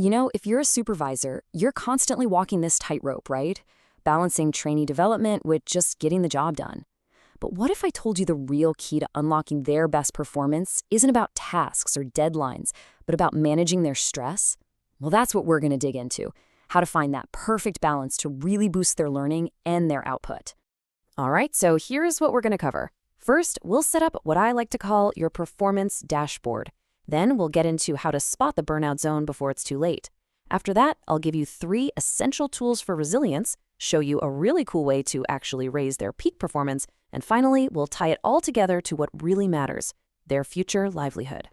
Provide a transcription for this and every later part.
If you're a supervisor, you're constantly walking this tightrope, right? Balancing trainee development with just getting the job done. But what if I told you the real key to unlocking their best performance isn't about tasks or deadlines, but about managing their stress? Well, that's what we're going to dig into, how to find that perfect balance to really boost their learning and their output. All right, so here's what we're going to cover. First, we'll set up what I like to call your performance dashboard. Then we'll get into how to spot the burnout zone before it's too late. After that, I'll give you 3 essential tools for resilience, show you a really cool way to actually raise their peak performance, and finally, we'll tie it all together to what really matters, their future livelihood.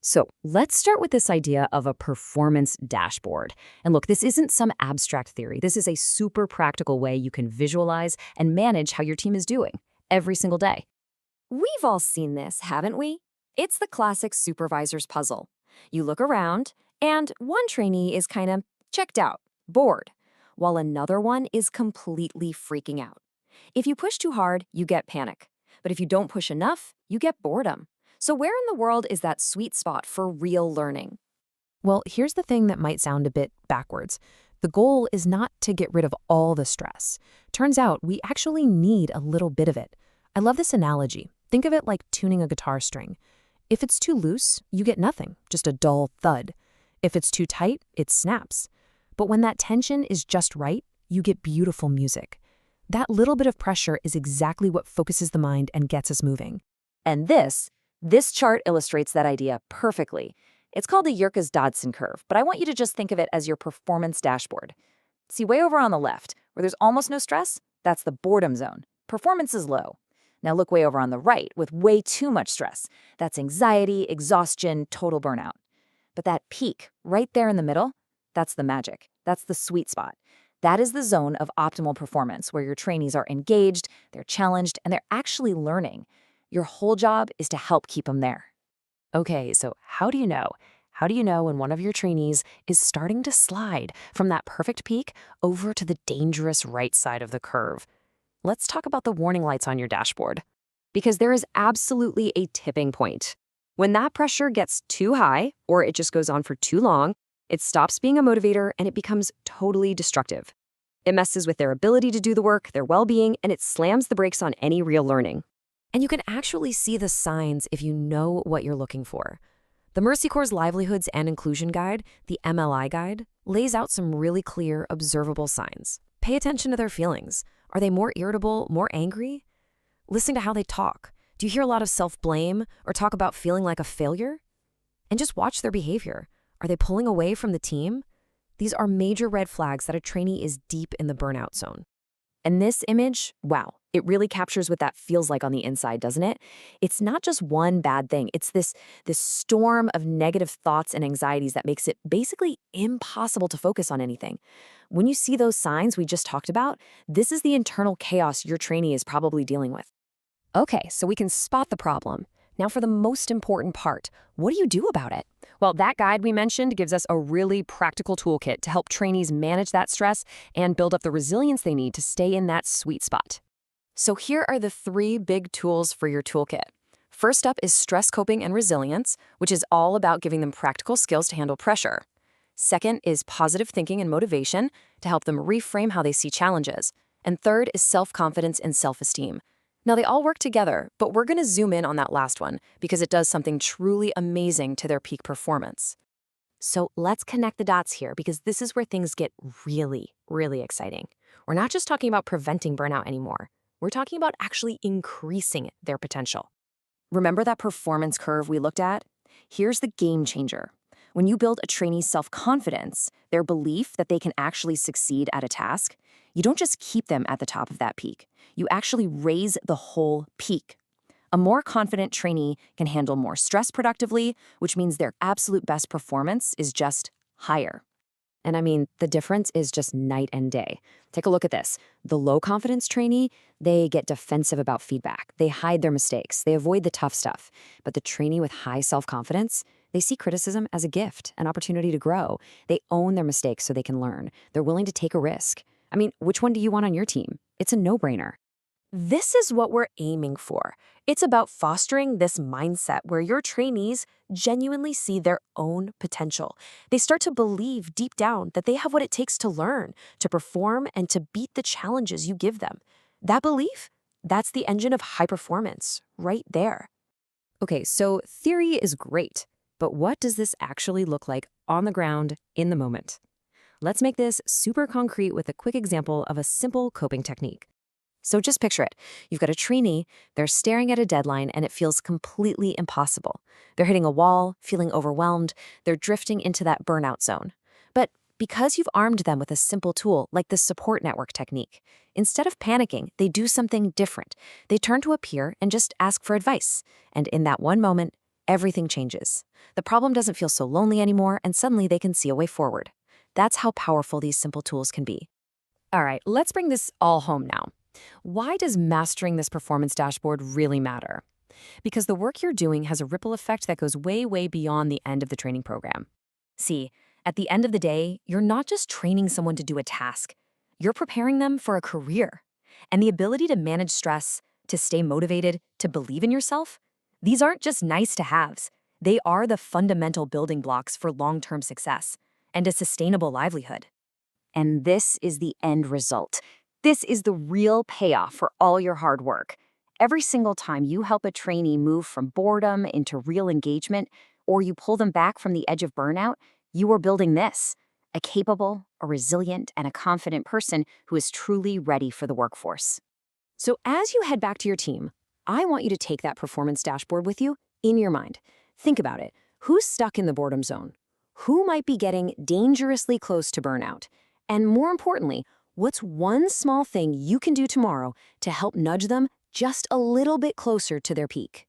So let's start with this idea of a performance dashboard. And look, this isn't some abstract theory. This is a super practical way you can visualize and manage how your team is doing every single day. We've all seen this, haven't we? It's the classic supervisor's puzzle. You look around, and one trainee is kind of checked out, bored, while another one is completely freaking out. If you push too hard, you get panic. But if you don't push enough, you get boredom. So where in the world is that sweet spot for real learning? Well, here's the thing that might sound a bit backwards. The goal is not to get rid of all the stress. Turns out we actually need a little bit of it. I love this analogy. Think of it like tuning a guitar string. If it's too loose, you get nothing, just a dull thud. If it's too tight, it snaps. But when that tension is just right, you get beautiful music. That little bit of pressure is exactly what focuses the mind and gets us moving. And this chart illustrates that idea perfectly. It's called the Yerkes-Dodson curve, but I want you to just think of it as your performance dashboard. See, way over on the left, where there's almost no stress, that's the boredom zone. Performance is low. Now look way over on the right, with way too much stress. That's anxiety, exhaustion, total burnout. But that peak, right there in the middle, that's the magic. That's the sweet spot. That is the zone of optimal performance, where your trainees are engaged, they're challenged, and they're actually learning. Your whole job is to help keep them there. Okay, so how do you know? How do you know when one of your trainees is starting to slide from that perfect peak over to the dangerous right side of the curve? Let's talk about the warning lights on your dashboard. Because there is absolutely a tipping point. When that pressure gets too high, or it just goes on for too long, it stops being a motivator and it becomes totally destructive. It messes with their ability to do the work, their well-being, and it slams the brakes on any real learning. And you can actually see the signs if you know what you're looking for. The Mercy Corps' Livelihoods and Inclusion Guide, the MLI Guide, lays out some really clear, observable signs. Pay attention to their feelings. Are they more irritable, more angry? Listen to how they talk. Do you hear a lot of self-blame or talk about feeling like a failure? And just watch their behavior. Are they pulling away from the team? These are major red flags that a trainee is deep in the burnout zone. And this image, wow, it really captures what that feels like on the inside, doesn't it? It's not just one bad thing. It's this storm of negative thoughts and anxieties that makes it basically impossible to focus on anything. When you see those signs we just talked about, this is the internal chaos your trainee is probably dealing with. Okay, so we can spot the problem. Now for the most important part, what do you do about it? Well, that guide we mentioned gives us a really practical toolkit to help trainees manage that stress and build up the resilience they need to stay in that sweet spot. So here are the 3 big tools for your toolkit. First up is stress coping and resilience, which is all about giving them practical skills to handle pressure. Second is positive thinking and motivation to help them reframe how they see challenges. And third is self-confidence and self-esteem. Now, they all work together, but we're going to zoom in on that last one because it does something truly amazing to their peak performance. So let's connect the dots here because this is where things get really, really exciting. We're not just talking about preventing burnout anymore. We're talking about actually increasing their potential. Remember that performance curve we looked at? Here's the game changer. When you build a trainee's self-confidence, their belief that they can actually succeed at a task, you don't just keep them at the top of that peak. You actually raise the whole peak. A more confident trainee can handle more stress productively, which means their absolute best performance is just higher. And I mean, the difference is just night and day. Take a look at this. The low-confidence trainee, they get defensive about feedback. They hide their mistakes. They avoid the tough stuff. But the trainee with high self-confidence, they see criticism as a gift, an opportunity to grow. They own their mistakes so they can learn. They're willing to take a risk. I mean, which one do you want on your team? It's a no-brainer. This is what we're aiming for. It's about fostering this mindset where your trainees genuinely see their own potential. They start to believe deep down that they have what it takes to learn, to perform, and to beat the challenges you give them. That belief, that's the engine of high performance, right there. Okay, so theory is great, but what does this actually look like on the ground in the moment? Let's make this super concrete with a quick example of a simple coping technique. So just picture it. You've got a trainee, they're staring at a deadline, and it feels completely impossible. They're hitting a wall, feeling overwhelmed, they're drifting into that burnout zone. But because you've armed them with a simple tool like the support network technique, instead of panicking, they do something different. They turn to a peer and just ask for advice. And in that one moment, everything changes. The problem doesn't feel so lonely anymore, and suddenly they can see a way forward. That's how powerful these simple tools can be. All right, let's bring this all home now. Why does mastering this performance dashboard really matter? Because the work you're doing has a ripple effect that goes way, way beyond the end of the training program. See, at the end of the day, you're not just training someone to do a task. You're preparing them for a career. And the ability to manage stress, to stay motivated, to believe in yourself, these aren't just nice to haves. They are the fundamental building blocks for long-term success and a sustainable livelihood. And this is the end result. This is the real payoff for all your hard work. Every single time you help a trainee move from boredom into real engagement, or you pull them back from the edge of burnout, you are building this: a capable, a resilient, and a confident person who is truly ready for the workforce. So as you head back to your team, I want you to take that performance dashboard with you in your mind. Think about it. Who's stuck in the boredom zone? Who might be getting dangerously close to burnout? And more importantly, what's one small thing you can do tomorrow to help nudge them just a little bit closer to their peak?